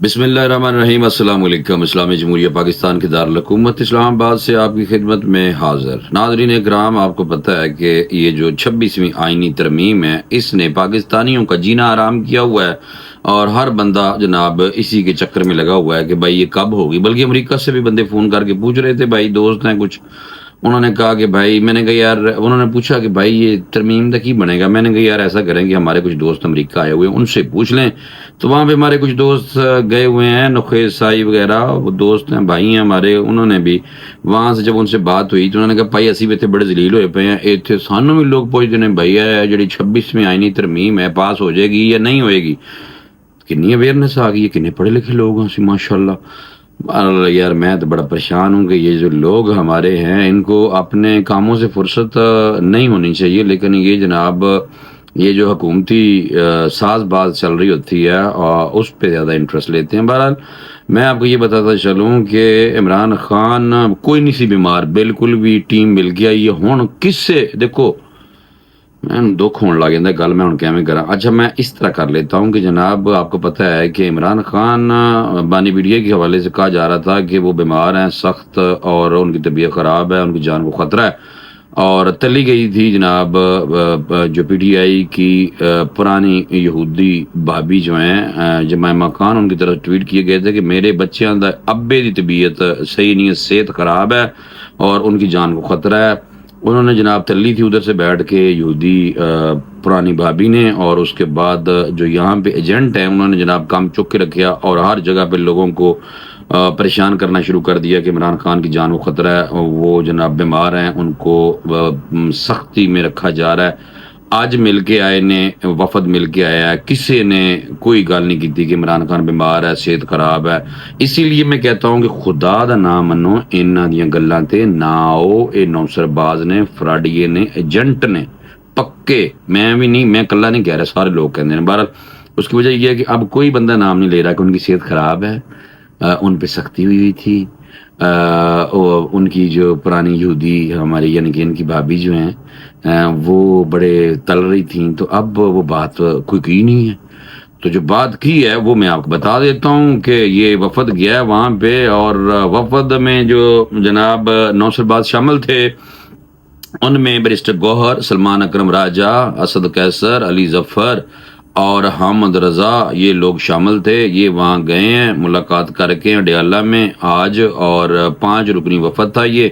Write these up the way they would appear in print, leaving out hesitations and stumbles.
بسم اللہ الرحمن الرحیم۔ السلام علیکم۔ اسلامی جمہوریہ پاکستان کے دارالحکومت اسلام آباد سے آپ کی خدمت میں حاضر۔ ناظرین اکرام، آپ کو پتہ ہے کہ یہ جو 26ویں آئینی ترمیم ہے، اس نے پاکستانیوں کا جینا آرام کیا ہوا ہے، اور ہر بندہ جناب اسی کے چکر میں لگا ہوا ہے کہ بھائی یہ کب ہوگی۔ بلکہ امریکہ سے بھی بندے فون کر کے پوچھ رہے تھے، بھائی دوست ہیں کچھ، انہوں نے کہا کہ بھائی، میں نے کہا یار، انہوں نے پوچھا کہ بھائی یہ ترمیم کا کی بنے گا۔ میں نے کہا یار ایسا کریں کہ ہمارے کچھ دوست امریکہ آئے ہوئے ہیں، ان سے پوچھ لیں۔ تو وہاں پہ ہمارے کچھ دوست گئے ہوئے ہیں، نخیل سائی وغیرہ، وہ دوست ہیں، بھائی ہیں ہمارے، انہوں نے بھی وہاں سے جب ان سے بات ہوئی تو انہوں نے کہا بھائی اسی بھی بڑے ذلیل ہوئے پے ہیں اتنے، سانوں بھی لوگ پوچھتے ہیں بھائی جڑی 26ویں آئینی ترمیم ہے پاس ہو جائے گی یا نہیں ہوئے گی۔ کنی اویئرنیس آ گئی ہے، کنے پڑھے لکھے لوگ ہیں ماشاء اللہ۔ یار میں تو بڑا پریشان ہوں کہ یہ جو لوگ ہمارے ہیں ان کو اپنے کاموں سے فرصت نہیں ہونی چاہیے، لیکن یہ جناب یہ جو حکومتی ساز باز چل رہی ہوتی ہے اور اس پہ زیادہ انٹرسٹ لیتے ہیں۔ بہرحال میں آپ کو یہ بتاتا چلوں کہ عمران خان کوئی نہیں سی بیمار، بالکل بھی ٹیم مل گیا۔ یہ ہون کس سے دیکھو میں دکھ ہونے لگ جاتا گل میں ہوں کیویں کراں۔ اچھا میں اس طرح کر لیتا ہوں کہ جناب آپ کو پتہ ہے کہ عمران خان بانی بیڈیا کے حوالے سے کہا جا رہا تھا کہ وہ بیمار ہیں سخت، اور ان کی طبیعت خراب ہے، ان کی جان کو خطرہ ہے، اور تلی گئی تھی جناب جو پی ٹی آئی کی پرانی یہودی بھابی جو ہیں جمائمہ خان، ان کی طرف ٹویٹ کیے گئے تھے کہ میرے بچیاں دا ابے دی طبیعت صحیح نہیں ہے، صحت خراب ہے اور ان کی جان کو خطرہ ہے۔ انہوں نے جناب تلی تھی ادھر سے بیٹھ کے یہودی پرانی بھابی نے، اور اس کے بعد جو یہاں پہ ایجنٹ ہیں انہوں نے جناب کام چک کے رکھا اور ہر جگہ پہ لوگوں کو پریشان کرنا شروع کر دیا کہ عمران خان کی جان کو خطرہ ہے، وہ جناب بیمار ہیں، ان کو سختی میں رکھا جا رہا ہے۔ آج مل کے آئے نے، وفد مل کے آیا ہے، کسی نے کوئی گل نہیں کی تھی کہ عمران خان بیمار ہے، صحت خراب ہے۔ اسی لیے میں کہتا ہوں کہ خدا دا نام منو، انہاں دیاں گلاں تے نہ آؤ۔ اے نوسر باز نے، فراڈیے نے، ایجنٹ نے پکے، میں بھی نہیں، میں کلا نہیں کہہ رہا، سارے لوگ کہتے ہیں۔ بہرحال اس کی وجہ یہ ہے کہ اب کوئی بندہ نام نہیں لے رہا کہ ان کی صحت خراب ہے، ان پہ سختی ہوئی تھی، ان کی جو پرانی یہودی ہماری یعنی کہ ان کی بھابی جو ہیں وہ بڑے تل رہی تھیں، تو اب وہ بات کوئی کی نہیں ہے۔ تو جو بات کی ہے وہ میں آپ کو بتا دیتا ہوں کہ یہ وفد گیا ہے وہاں پہ، اور وفد میں جو جناب نوسر باز شامل تھے ان میں بیرسٹر گوہر، سلمان اکرم راجہ، اسد قیصر، علی ظفر اور حامد رضا، یہ لوگ شامل تھے۔ یہ وہاں گئے ہیں ملاقات کر کے اڈیالہ میں آج، اور 5 رکنی وفد تھا یہ۔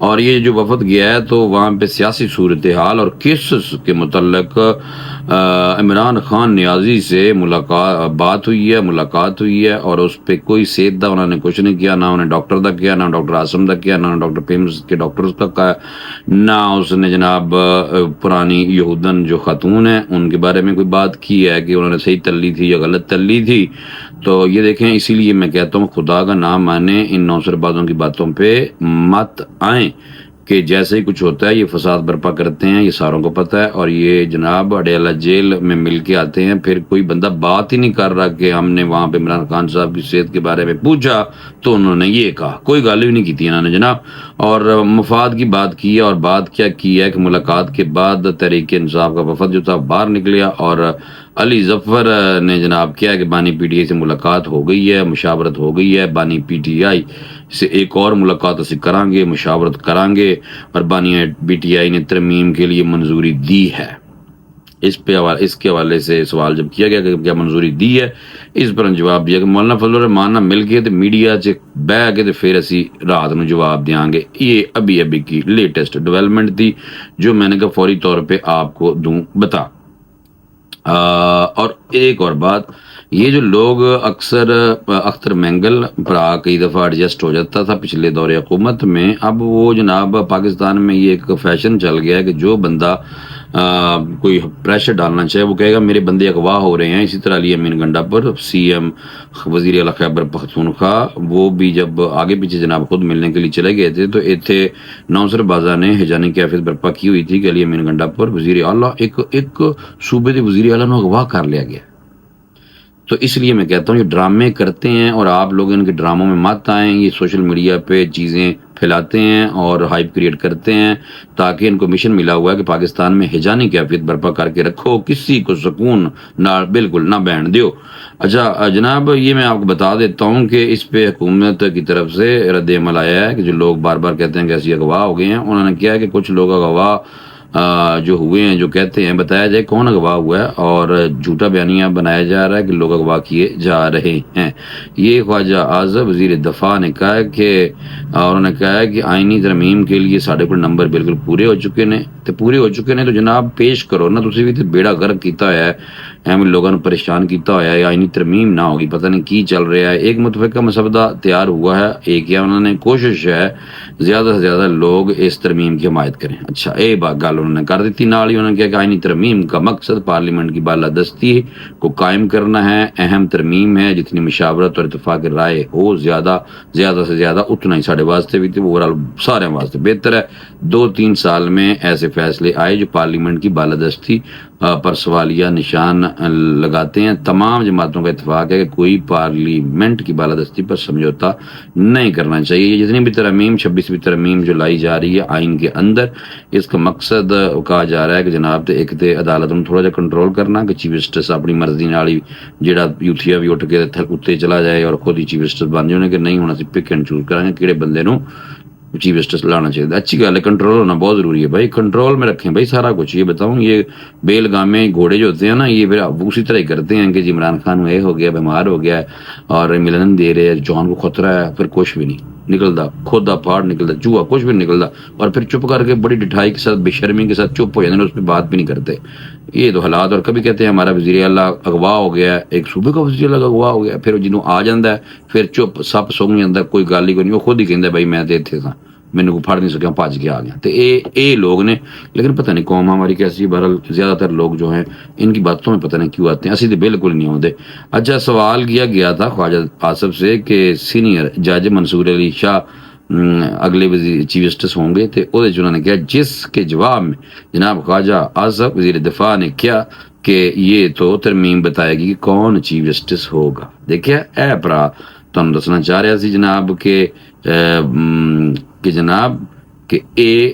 اور یہ جو وفد گیا ہے تو وہاں پہ سیاسی صورتحال اور کیسز کے متعلق عمران خان نیازی سے ملاقات ہوئی ہے، اور اس پہ کوئی سیدھا انہوں نے کچھ نہیں کیا، نہ انہیں ڈاکٹر دا کیا، نہ ڈاکٹر عاصم دا کیا، نہ ڈاکٹر پیمز کے ڈاکٹرز کا کہا، نہ اس نے جناب پرانی یہودن جو خاتون ہیں ان کے بارے میں کوئی بات کی ہے کہ انہوں نے صحیح تلی تھی یا غلط تلی تھی۔ تو یہ دیکھیں، اسی لیے میں کہتا ہوں خدا کا نام مانیں، ان نوسر بازوں کی باتوں پہ مت آئیں کہ جیسے ہی کچھ ہوتا ہے یہ فساد برپا کرتے ہیں، یہ ساروں کو پتہ ہے۔ اور یہ جناب اڈیالہ جیل میں مل کے آتے ہیں، پھر کوئی بندہ بات ہی نہیں کر رہا کہ ہم نے وہاں پہ عمران خان صاحب کی صحت کے بارے میں پوچھا تو انہوں نے یہ کہا، کوئی گل بھی نہیں کی تھی انہوں نے جناب، اور مفاد کی بات کی ہے۔ اور بات کیا کی ہے کہ ملاقات کے بعد تحریک انصاف کا وفد جو تھا باہر نکلیا، اور علی ظفر نے جناب کیا کہ بانی پی ٹی آئی سے ملاقات ہو گئی ہے، مشاورت ہو گئی ہے، بانی پی ٹی آئی سے ایک اور ملاقات اسی کریں گے، مشاورت کریں گے، اور بانی پی ٹی آئی نے ترمیم کے لیے منظوری دی ہے۔ اس کے حوالے سے سوال جب کیا گیا کہ کیا منظوری دی ہے، اس پر جواب دیا کہ مولانا فضل الرحمان مل کے میڈیا سے بہ کے تو پھر اسی رات میں جواب دیاں گے۔ یہ ابھی کی لیٹسٹ ڈیولپمنٹ تھی جو میں نے کہا فوری طور پہ آپ کو دوں بتا۔ اور ایک اور بات، یہ جو لوگ اکثر اختر مینگل پر کئی دفعہ ایڈجسٹ ہو جاتا تھا پچھلے دور حکومت میں، اب وہ جناب پاکستان میں یہ ایک فیشن چل گیا ہے کہ جو بندہ کوئی پریشر ڈالنا چاہے وہ کہے گا میرے بندے اغوا ہو رہے ہیں۔ اسی طرح علی امین گنڈا پر سی ایم وزیر اعلیٰ خیبر پختونخوا، وہ بھی جب آگے پیچھے جناب خود ملنے کے لیے چلے گئے تھے تو ایتھے نوسر بازا نے ہجانی کیفیت برپا کی ہوئی تھی کہ علی امین گنڈا پر وزیر اعلیٰ ایک صوبے کے وزیر اعلیٰ کو اغوا کر لیا گیا۔ تو اس لیے میں کہتا ہوں یہ ڈرامے کرتے ہیں، اور آپ لوگ ان کے ڈراموں میں مت آئیں۔ یہ سوشل میڈیا پہ چیزیں پھیلاتے ہیں اور ہائپ کریٹ کرتے ہیں تاکہ ان کو مشن ملا ہوا ہے کہ پاکستان میں ہجانی کیفیت برپا کر کے رکھو، کسی کو سکون نہ بالکل نہ بہن دیو۔ اچھا جناب، یہ میں آپ کو بتا دیتا ہوں کہ اس پہ حکومت کی طرف سے رد عمل آیا ہے کہ جو لوگ بار بار کہتے ہیں کہ ایسی اغوا ہو گئے ہیں، انہوں نے کیا ہے کہ کچھ لوگ اغوا جو ہوئے ہیں، جو کہتے ہیں بتایا جائے کون اغوا ہوا ہے، اور جھوٹا بیانیہ بنایا جا رہا ہے کہ لوگ اغوا کیے جا رہے ہیں۔ یہ خواجہ اعظم وزیر دفاع نے کہا ہے کہ انہوں نے کہا ہے کہ آئینی ترمیم کے لیے ساڑھے کو نمبر بالکل پورے ہو چکے نے، تو جناب پیش کرو نا، تسی بھی تے بیڑا غرق کیتا ہوا ہے، اہم لوگوں نے پریشان کیتا ہوا ہے، آئینی ترمیم نہ ہوگی، پتہ نہیں کی چل رہا ہے۔ ایک متفقہ مسودہ تیار ہوا ہے، ایک یا انہوں نے کوشش ہے زیادہ سے زیادہ لوگ اس ترمیم کی حمایت کریں۔ اچھا یہ بات گل انہوں نے کر دیتی، نال ہی انہوں نے کہا کہ آئینی ترمیم کا مقصد پارلیمنٹ کی بالادستی کو قائم کرنا ہے، اہم ترمیم ہے، جتنی مشاورت اور اتفاق رائے ہو زیادہ سے زیادہ اتنا ہی سارے واسطے بھی تھے، اوورال سارے واسطے بہتر ہے۔ 2-3 سال میں ایسے فیصلے آئے جو پارلیمنٹ کی بالادستی پر سوالیہ نشان لگاتے ہیں۔ تمام جماعتوں کا اتفاق ہے کہ کوئی پارلیمنٹ کی بالادستی پر سمجھوتا نہیں کرنا چاہیے۔ یہ جتنی بھی ترمیم 26ویں ترمیم جو لائی جا رہی ہے آئین کے اندر، اس کا مقصد کہا جا رہا ہے کہ جناب تے ایک تے عدالت میں تھوڑا جا کنٹرول کرنا کہ چیف جسٹس اپنی مرضی نال ہی جڑا یوتھیا بھی اٹھ کے اتنے چلا جائے اور خود ہی چیف جسٹس بن جانے کہ نہیں ہونا، پک اینڈ چوز کریں گے کہڑے بندے نو چیف جسٹس لانا چاہیے۔ اچھی گل ہے، کنٹرول ہونا بہت ضروری ہے بھائی، کنٹرول میں رکھیں بھائی سارا کچھ۔ یہ بتاؤں، یہ بیل گامے گھوڑے جو ہوتے ہیں نا، یہ پھر اسی طرح ہی کرتے ہیں کہ جی عمران خان یہ ہو گیا، بیمار ہو گیا ہے اور ملن دے رہے جان کو خطرہ ہے، پھر کچھ بھی نہیں نکلتا، کھودا پھاڑ نکلتا، چوہا کچھ بھی نکلتا، اور پھر چپ کر کے بڑی ڈٹھائی کے ساتھ، بے شرمی کے ساتھ چپ ہو جاتے ہیں، اس پہ بات بھی نہیں کرتے۔ یہ تو حالات۔ اور کبھی کہتے ہیں ہمارا وزیر اعلیٰ اغوا ہو گیا ہے، ایک صوبے کا وزیر اعلیٰ اغوا ہو گیا، پھر جنوں آ جاتا ہے پھر چپ سپ سونگ جاتا، کوئی گل ہی کوئی نہیں، وہ خود ہی کہتا ہے بھائی میں تو اتنے تھا، میرے کو پھڑ نہیں سکیا، بھج کے آ گیا۔ تو اے لوگ نے، لیکن پتہ نہیں قوم ہماری کیسی، بہرحال زیادہ تر لوگ جو ہیں ان کی باتوں میں پتہ نہیں کیوں آتے ہیں، اسی تو بالکل نہیں ہوتے۔ اچھا، سوال کیا گیا تھا خواجہ آصف سے کہ سینئر جج منصور علی شاہ اگلے چیف جسٹس ہوں گے، تو انہوں نے کیا، جس کے جواب میں جناب خواجہ آصف وزیر دفاع نے کیا کہ یہ تو ترمیم بتائے گی کہ کون چیف جسٹس ہوگا۔ دیکھیں اے پرا تم دسنا چاہ رہا سی جناب کہ جناب کہ اے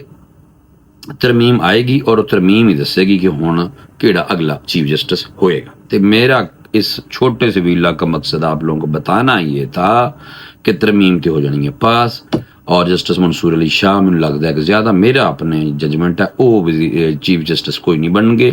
ترمیم آئے گی اور ترمیم ہی دسے گی کہ ہون کیڑا اگلا چیف جسٹس ہوئے گا۔ تو میرا اس چھوٹے سے ویلا کا مقصد آپ لوگوں کو بتانا یہ تھا کہ ترمیم تے ہو جانی ہے پاس، اور جسٹس منصور علی شاہ میں لگتا ہے کہ زیادہ میرا اپنے ججمنٹ ہے وہ چیف جسٹس کوئی نہیں بن گے۔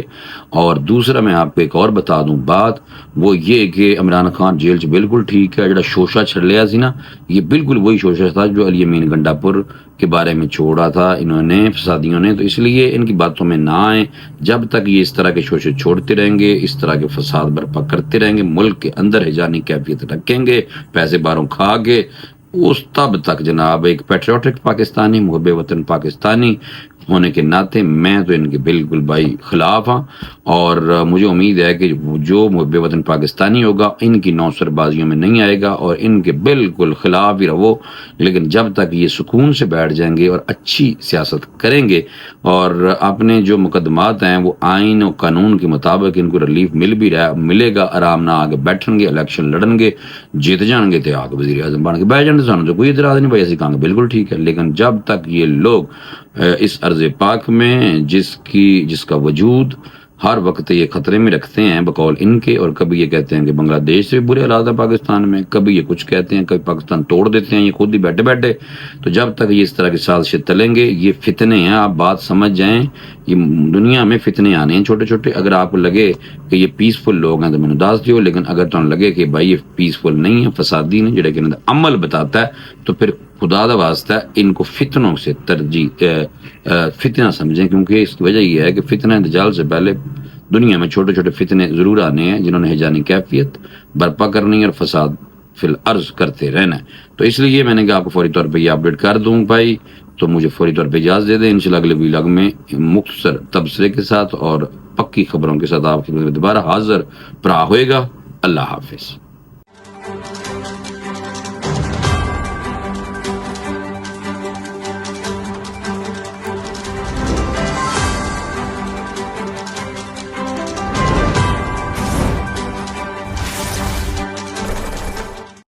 اور دوسرا میں آپ کو ایک اور بتا دوں بات، وہ یہ کہ عمران خان جیل چ بالکل ٹھیک ہے، جڑا شوشہ چھڑ لیا سی نا، یہ بالکل وہی شوشہ تھا جو علی امین گنڈا پور کے بارے میں چھوڑا تھا انہوں نے فسادیوں نے۔ تو اس لیے ان کی باتوں میں نہ آئیں، جب تک یہ اس طرح کے شوشے چھوڑتے رہیں گے، اس طرح کے فساد برپا کرتے رہیں گے، ملک کے اندر ہجانی کیفیت رکھیں گے، پیسے باہروں کھا کے، اس تب تک جناب ایک پیٹریوٹک پاکستانی، محب وطن پاکستانی ہونے کے ناطے میں تو ان کے بالکل بھائی خلاف ہاں، اور مجھے امید ہے کہ جو محب وطن پاکستانی ہوگا ان کی نوسر بازیوں میں نہیں آئے گا اور ان کے بالکل خلاف ہی رہو۔ لیکن جب تک یہ سکون سے بیٹھ جائیں گے اور اچھی سیاست کریں گے اور اپنے جو مقدمات ہیں وہ آئین و قانون کے مطابق ان کو ریلیف ملے گا، آرام نہ آگے بیٹھیں گے، الیکشن لڑیں گے، جیت جان گے، تو آگے وزیر اعظم بن کے بیٹھ جان گے، سانوں تو کوئی اعتراض نہیں بھائی، ایسی کہاں گے بالکل ٹھیک ہے۔ لیکن جب تک یہ لوگ اس ارض پاک میں جس کا وجود ہر وقت یہ خطرے میں رکھتے ہیں بقول ان کے، اور کبھی یہ کہتے ہیں کہ بنگلہ دیش سے بھی برے حالات ہیں پاکستان میں، کبھی یہ کچھ کہتے ہیں، کبھی پاکستان توڑ دیتے ہیں یہ خود ہی بیٹھے، تو جب تک یہ اس طرح کی سازشیں تلیں گے، یہ فتنے ہیں، آپ بات سمجھ جائیں، یہ دنیا میں فتنے آنے ہیں چھوٹے چھوٹے۔ اگر آپ کو لگے کہ یہ پیسفل لوگ ہیں تو میں نے داس دیو، لیکن اگر تمہیں لگے کہ بھائی یہ پیسفل نہیں ہے، فسادی نہیں، جڑے کہ عمل بتاتا ہے، تو پھر خدا دا واسطہ ان کو فتنوں سے فتنہ سمجھیں، کیونکہ اس کی وجہ یہ ہے کہ فتنہ دجال سے پہلے دنیا میں چھوٹے چھوٹے فتنے ضرور آنے ہیں جنہوں نے ہجانی کیفیت برپا کرنی اور فساد فی الارض کرتے رہنا ہے۔ تو اس لیے میں نے کہا آپ کو فوری طور پہ یہ اپڈیٹ کر دوں بھائی، تو مجھے فوری طور پہ اجازت دے دیں، انشاءاللہ اگلے ویلاگ میں مختصر تبصرے کے ساتھ اور پکی خبروں کے ساتھ آپ کی خدمت میں دوبارہ حاضر ہوئے گا۔ اللہ حافظ۔